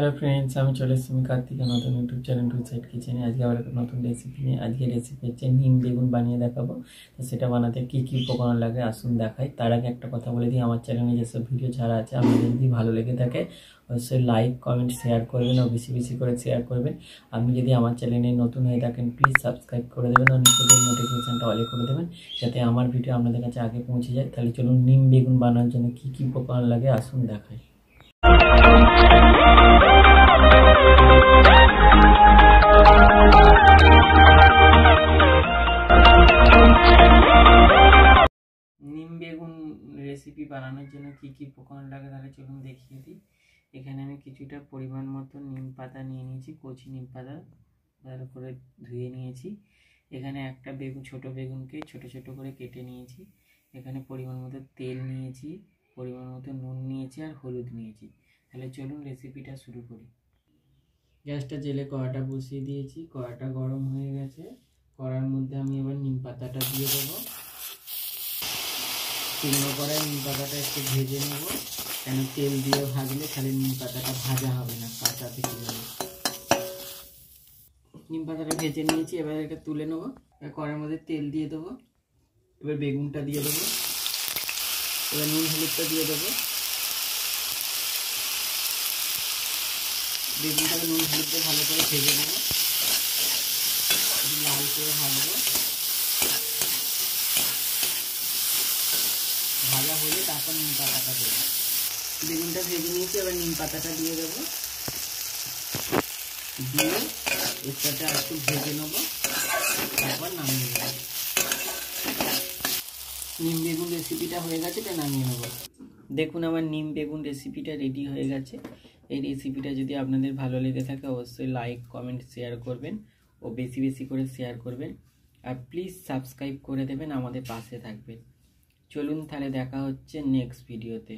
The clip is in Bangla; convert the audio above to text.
হ্যালো ফ্রেন্ডস, আমি চলে এসেছি কার্তিকের নতুন ইউটিউব চ্যানেল টু সাইড কিচেনে। আজকে আবার একটা নতুন রেসিপি নিয়ে। আজকে রেসিপি হচ্ছে নিম বেগুন বানিয়ে দেখাবো। তো সেটা বানাতে কী কী উপকরণ লাগে আসুন দেখাই। তার আগে একটা কথা বলে দিই, আমার চ্যানেলে যেসব ভিডিও ছাড়া আছে আপনাদের যদি ভালো লেগে থাকে অবশ্যই লাইক কমেন্ট শেয়ার করবেন ও বেশি বেশি করে শেয়ার করবেন। আপনি যদি আমার চ্যানেলে নতুন হয়ে থাকেন প্লিজ সাবস্ক্রাইব করে দেবেন ও নিচের নোটিফিকেশানটা অলে করে দেবেন, যাতে আমার ভিডিও আপনাদের কাছে আগে পৌঁছে যায়। তাহলে চলুন নিম বেগুন বানানোর জন্য কী কী উপকরণ লাগে আসুন দেখাই। নিম বেগুন রেসিপি বানানোর জন্য কী কী উপকরণ লাগে তাহলে চলুন দেখিয়ে দিই। এখানে আমি কিছুটা পরিমাণ মতো নিম পাতা নিয়ে নিয়েছি, কচি নিম পাতা ভালো করে ধুয়ে নিয়েছি। এখানে একটা বেগুন, ছোটো বেগুনকে ছোট ছোট করে কেটে নিয়েছি। এখানে পরিমাণ মতো তেল নিয়েছি, পরিমাণ মতো নুন নিয়েছি আর হলুদ নিয়েছি। তাহলে চলুন রেসিপিটা শুরু করি। গ্যাসটা জেলে কড়াটা বসিয়ে দিয়েছি, কড়াটা গরম হয়ে গেছে। কড়ার মধ্যে আমি এবার নিম পাতাটা দিয়ে দেবো। শুকনো কড়াই নিম পাতাটা একটু ভেজে নেব, কেন তেল দিয়ে ভাজলে তাহলে নিম পাতাটা ভাজা হবে না, কাঁচা থেকে যাবে। নিম পাতাটা ভেজে নিয়েছি, এবার এটা তুলে নেবো। কড়ার মধ্যে তেল দিয়ে দেবো, এবার বেগুনটা দিয়ে দেবো, এবার নুন হলুদটা দিয়ে দেবো। বেগুনটাকে নুন হলুদটা ভালো করে ভেজে নেবো, লাল করে ভাজবো। ভাজা হলে তারপর নিম পাতাটা দেবো। বেগুনটা ভেজে নিয়েছি, এবার নিম পাতাটা দিয়ে দেবো, দিয়ে এটাতে একটু ভেজে নেবো, তারপর নামিয়ে নেবো। নিম বেগুন রেসিপিটা হয়ে গেছে, এটা নামিয়ে নেবো। দেখুন আমার নিম বেগুন রেসিপিটা রেডি হয়ে গেছে। এই রেসিপিটা যদি আপনাদের ভালো লেগে থাকে অবশ্যই লাইক কমেন্ট শেয়ার করবেন ও বেশি বেশি করে শেয়ার করবেন, আর প্লিজ সাবস্ক্রাইব করে দেবেন, আমাদের পাশে থাকবেন। চলুন তাহলে দেখা হচ্ছে নেক্সট ভিডিওতে।